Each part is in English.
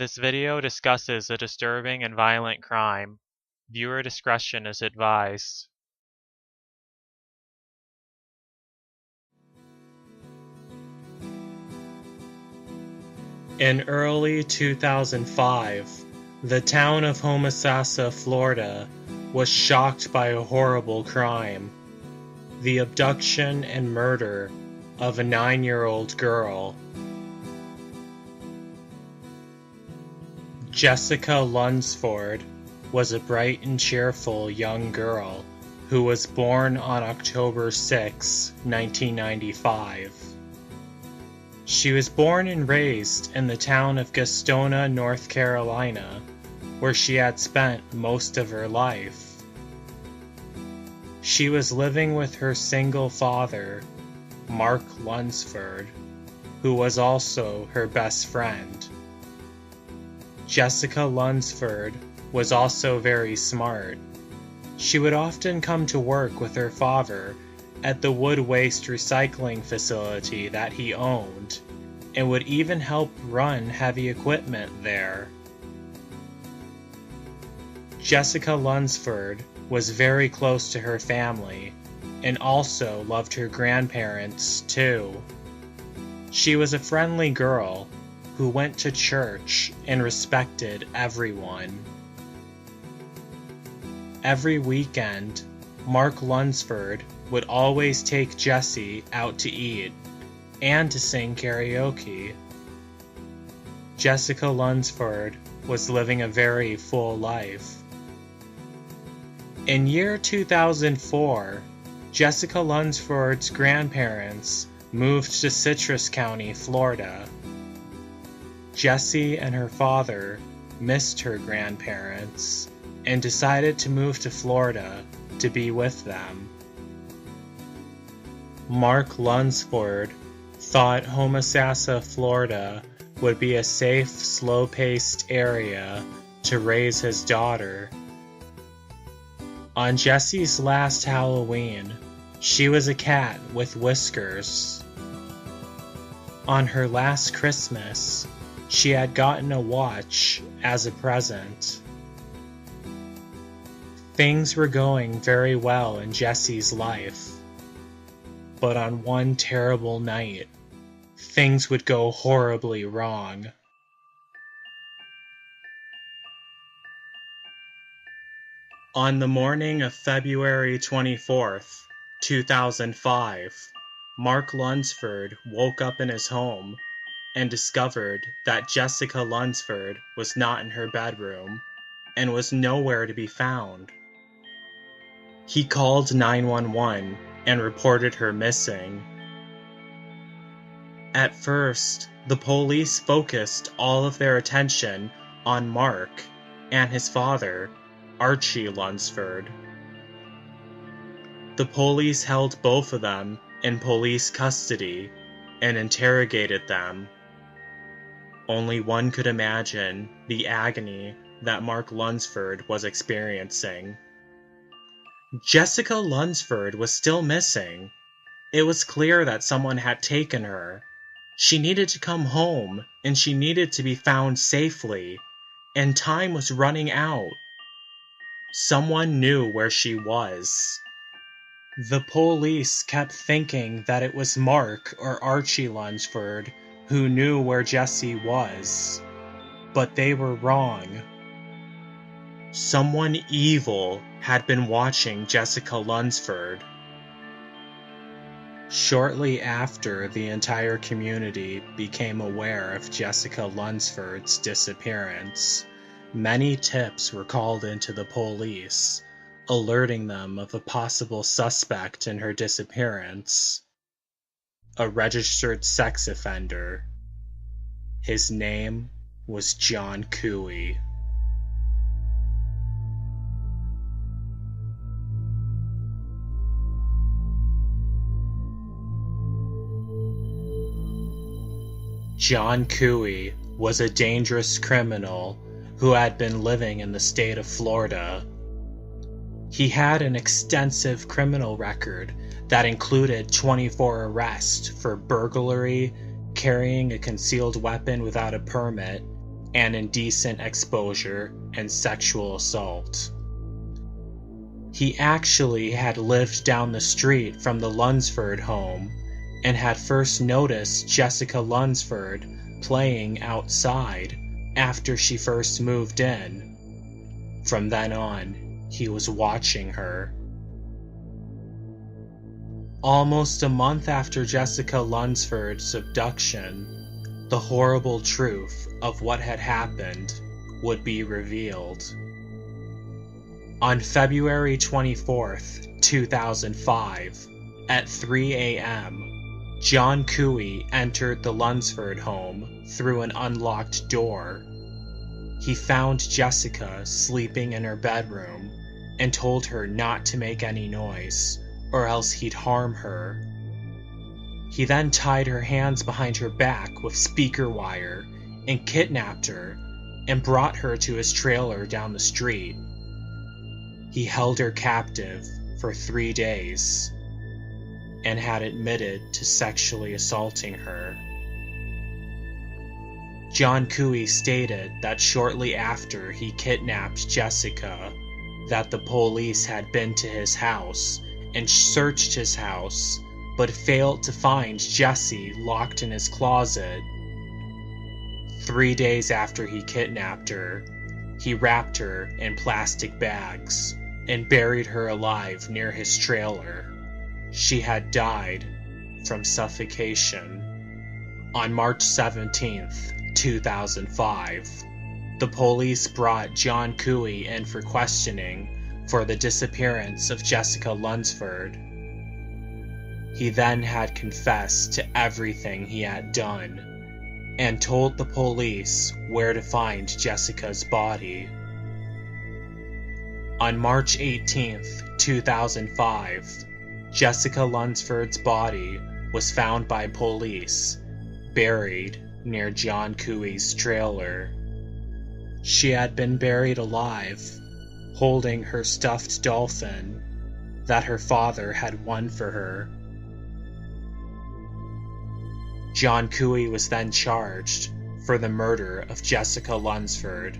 This video discusses a disturbing and violent crime. Viewer discretion is advised. In early 2005, the town of Homosassa, Florida, was shocked by a horrible crime: the abduction and murder of a 9-year-old girl. Jessica Lundsford was a bright and cheerful young girl who was born on October 6, 1995. She was born and raised in the town of Gastonia, North Carolina, where she had spent most of her life. She was living with her single father, Mark Lunsford, who was also her best friend. Jessica Lundsford was also very smart. She would often come to work with her father at the wood waste recycling facility that he owned, and would even help run heavy equipment there. Jessica Lundsford was very close to her family, and also loved her grandparents too. She was a friendly girl who went to church and respected everyone. Every weekend, Mark Lunsford would always take Jessie out to eat and to sing karaoke. Jessica Lundsford was living a very full life. In year 2004, Jessica Lunsford's grandparents moved to Citrus County, Florida. Jessie and her father missed her grandparents and decided to move to Florida to be with them. Mark Lunsford thought Homosassa, Florida would be a safe, slow-paced area to raise his daughter. On Jessie's last Halloween, she was a cat with whiskers. On her last Christmas, she had gotten a watch as a present. Things were going very well in Jessie's life, but on one terrible night, things would go horribly wrong. On the morning of February 24th, 2005, Mark Lunsford woke up in his home and discovered that Jessica Lundsford was not in her bedroom and was nowhere to be found. He called 911 and reported her missing. At first, the police focused all of their attention on Mark and his father, Archie Lunsford. The police held both of them in police custody and interrogated them. Only one could imagine the agony that Mark Lunsford was experiencing. Jessica Lunsford was still missing. It was clear that someone had taken her. She needed to come home, and she needed to be found safely, and time was running out. Someone knew where she was. The police kept thinking that it was Mark or Archie Lunsford who knew where Jessie was, but they were wrong. Someone evil had been watching Jessica Lunsford. Shortly after the entire community became aware of Jessica Lunsford's disappearance, many tips were called into the police, alerting them of a possible suspect in her disappearance: a registered sex offender. His name was John Cooey. John Cooey was a dangerous criminal who had been living in the state of Florida. He had an extensive criminal record that included 24 arrests for burglary, carrying a concealed weapon without a permit, and indecent exposure and sexual assault. He actually had lived down the street from the Lundsford home and had first noticed Jessica Lundsford playing outside after she first moved in. From then on, he was watching her. Almost a month after Jessica Lunsford's abduction, the horrible truth of what had happened would be revealed. On February 24th, 2005, at 3 a.m., John Cooey entered the Lunsford home through an unlocked door. He found Jessica sleeping in her bedroom and told her not to make any noise, or else he'd harm her. He then tied her hands behind her back with speaker wire and kidnapped her and brought her to his trailer down the street. He held her captive for 3 days and had admitted to sexually assaulting her. John Cooey stated that shortly after he kidnapped Jessica, that the police had been to his house and searched his house, but failed to find Jessie locked in his closet. 3 days after he kidnapped her, he wrapped her in plastic bags and buried her alive near his trailer. She had died from suffocation. On March 17th, 2005, the police brought John Cooey in for questioning for the disappearance of Jessica Lundsford. He then had confessed to everything he had done and told the police where to find Jessica's body. On March 18th, 2005, Jessica Lunsford's body was found by police, buried near John Cooey's trailer. She had been buried alive, holding her stuffed dolphin that her father had won for her. John Cooey was then charged for the murder of Jessica Lunsford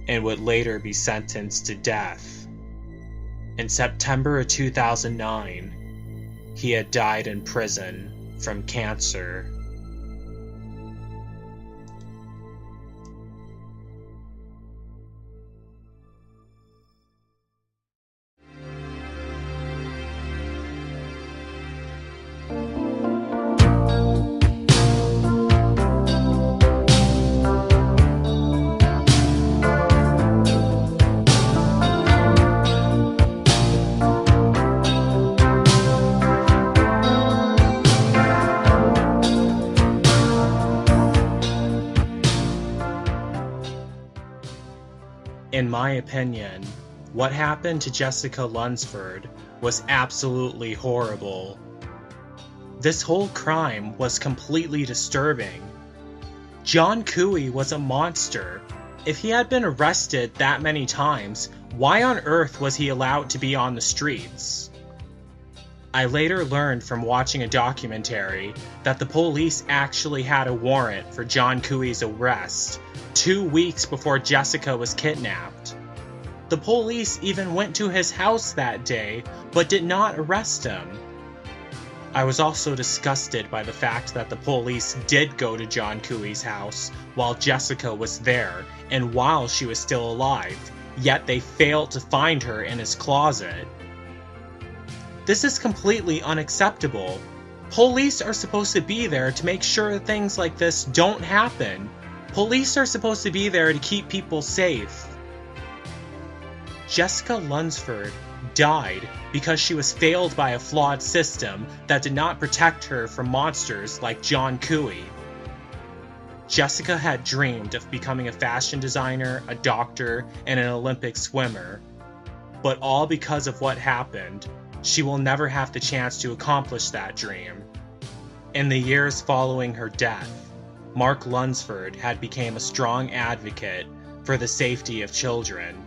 and would later be sentenced to death. In September of 2009, he had died in prison from cancer. In my opinion, what happened to Jessica Lunsford was absolutely horrible. This whole crime was completely disturbing. John Cooey was a monster. If he had been arrested that many times, why on earth was he allowed to be on the streets? I later learned from watching a documentary that the police actually had a warrant for John Cooey's arrest 2 weeks before Jessica was kidnapped. The police even went to his house that day, but did not arrest him. I was also disgusted by the fact that the police did go to John Cooey's house while Jessica was there and while she was still alive, yet they failed to find her in his closet. This is completely unacceptable. Police are supposed to be there to make sure things like this don't happen. Police are supposed to be there to keep people safe. Jessica Lunsford died because she was failed by a flawed system that did not protect her from monsters like John Cooey. Jessica had dreamed of becoming a fashion designer, a doctor, and an Olympic swimmer. But all because of what happened, she will never have the chance to accomplish that dream. In the years following her death, Mark Lunsford had become a strong advocate for the safety of children.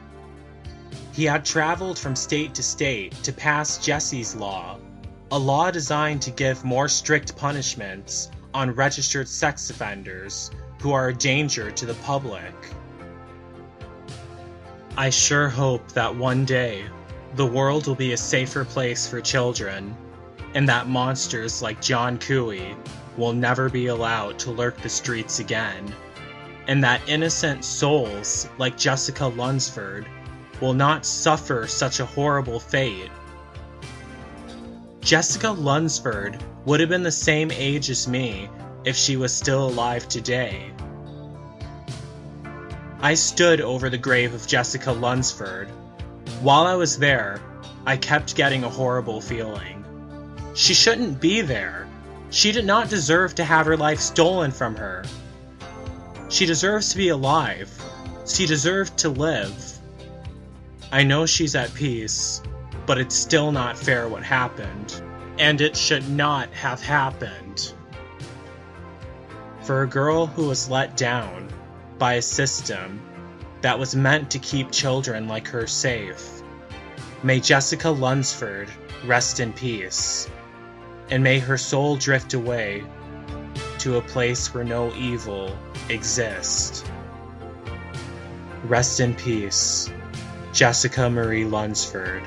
He had traveled from state to state to pass Jessie's Law, a law designed to give more strict punishments on registered sex offenders who are a danger to the public. I sure hope that one day the world will be a safer place for children, and that monsters like John Cooey will never be allowed to lurk the streets again, and that innocent souls like Jessica Lundsford will not suffer such a horrible fate. Jessica Lundsford would have been the same age as me if she was still alive today. I stood over the grave of Jessica Lundsford. While I was there, I kept getting a horrible feeling. She shouldn't be there. She did not deserve to have her life stolen from her. She deserves to be alive. She deserved to live. I know she's at peace, but it's still not fair what happened, and it should not have happened. For a girl who was let down by a system that was meant to keep children like her safe, may Jessica Lundsford rest in peace, and may her soul drift away to a place where no evil exists. Rest in peace, Jessica Marie Lundsford.